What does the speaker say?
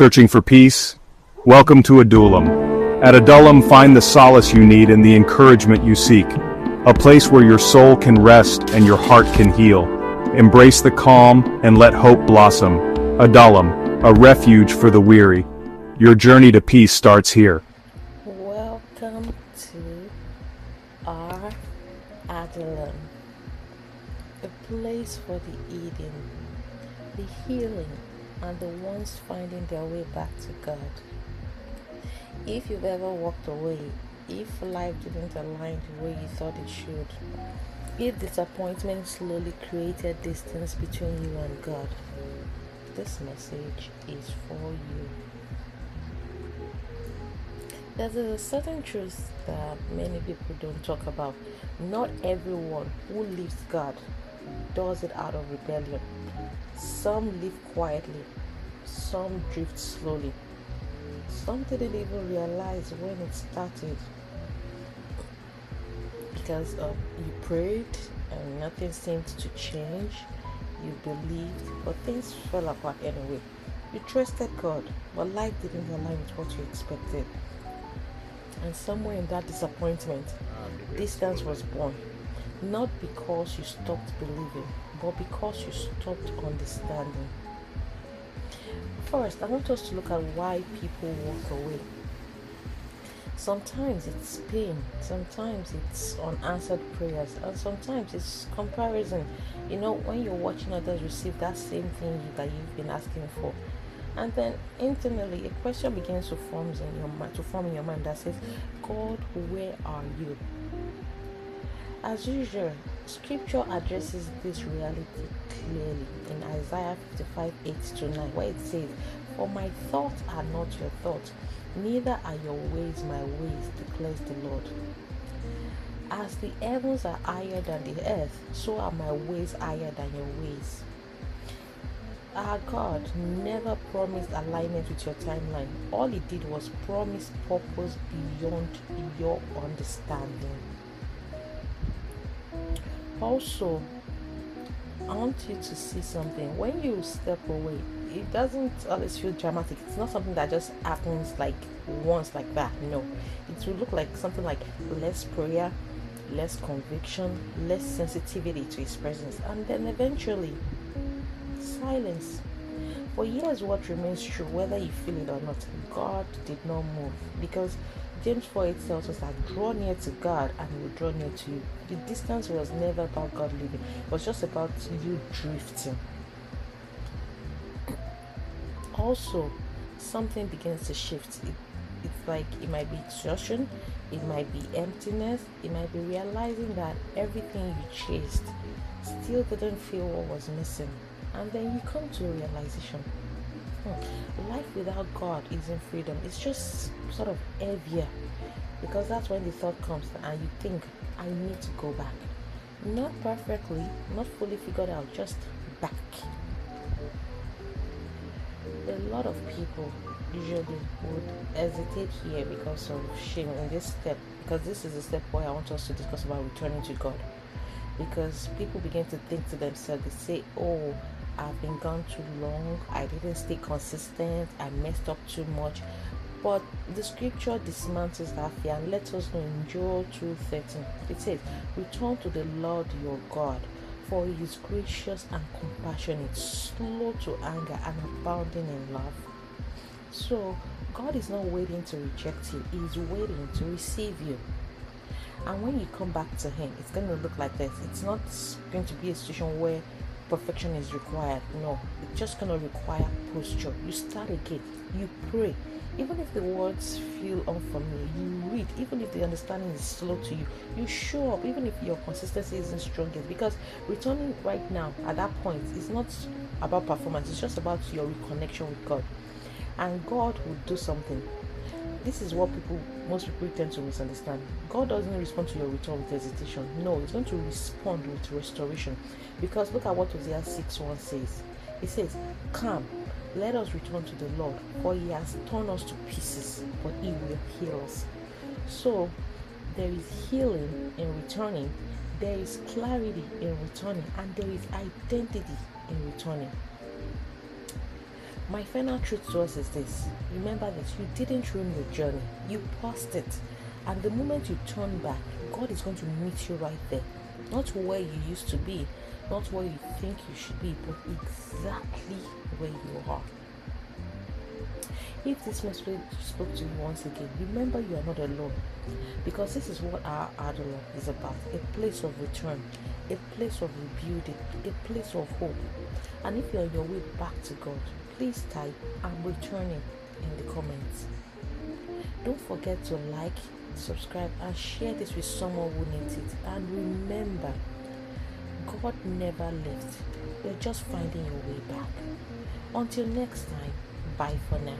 Searching for peace? Welcome to Adullam. At Adullam, find the solace you need and the encouragement you seek. A place where your soul can rest and your heart can heal. Embrace the calm and let hope blossom. Adullam, a refuge for the weary. Your journey to peace starts here. Welcome to Our Adullam, a place for the Eden, the healing, and the ones finding their way back to God. If you've ever walked away, if life didn't align the way you thought it should, if disappointment slowly created distance between you and God, this message is for you. There's a certain truth that many people don't talk about. Not everyone who leaves God does it out of rebellion. Some live quietly, some drift slowly. Some didn't even realize when it started because you prayed and nothing seemed to change. You believed, but things fell apart anyway. You trusted God, but life didn't align with what you expected. And somewhere in that disappointment, distance was born. Not because you stopped believing, but because you stopped understanding. First, I want us to look at why people walk away. Sometimes it's pain, sometimes it's unanswered prayers, and sometimes it's comparison. When you're watching others receive that same thing that you've been asking for, and then internally a question begins to form in your mind that says, God, where are you? As usual, scripture addresses this reality clearly in Isaiah 55:8-9, where it says, For my thoughts are not your thoughts, neither are your ways my ways, declares the Lord. As the heavens are higher than the earth, so are my ways higher than your ways. Our God never promised alignment with your timeline. All He did was promise purpose beyond your understanding. Also, I want you to see something. When you step away, it doesn't always feel dramatic. It's not something that just happens like once like that. No, it will look like something like less prayer, less conviction, less sensitivity to His presence, and then eventually silence. For years, what remains true, whether you feel it or not, God did not move, because James 4:8 tells us that draw near to God and He will draw near to you. The distance was never about God leaving. It was just about you drifting. Also, something begins to shift. It's like it might be exhaustion, it might be emptiness, it might be realizing that everything you chased still didn't feel what was missing. And then you come to a realization. Life without God isn't freedom. It's just sort of heavier, because that's when the thought comes and you think, I need to go back. Not perfectly, not fully figured out, just back. A lot of people usually would hesitate here because of shame in this step, because this is the step where I want us to discuss about returning to God. Because people begin to think to themselves, they say, oh, I've been gone too long, I didn't stay consistent, I messed up too much. But the scripture dismantles that fear and lets us know in Joel 2:13. It says, return to the Lord your God, for He is gracious and compassionate, slow to anger and abounding in love. So God is not waiting to reject you, He is waiting to receive you. And when you come back to Him, it's going to look like this. It's not going to be a situation where perfection is required. No, it's just going to require posture. You start again, you pray. Even if the words feel unfamiliar, you read. Even if the understanding is slow to you, you show up. Even if your consistency isn't strongest, because returning right now at that point is not about performance. It's just about your reconnection with God, and God will do something. This is what most people tend to misunderstand. God doesn't respond to your return with hesitation. No, He's going to respond with restoration. Because look at what Hosea 6:1 says. It says, come, let us return to the Lord, for He has torn us to pieces, but He will heal us. So, there is healing in returning, there is clarity in returning, and there is identity in returning. My final truth to us is this: remember that you didn't ruin your journey, you paused it. And the moment you turn back, God is going to meet you right there. Not where you used to be, not where you think you should be, but exactly where you are. If this message spoke to you once again, remember you are not alone. Because this is what our Adullam is about: a place of return, a place of rebuilding, a place of hope. And if you're on your way back to God, please type "I'm returning" in the comments. Don't forget to like, subscribe, and share this with someone who needs it. And remember, God never left. You're just finding your way back. Until next time, bye for now.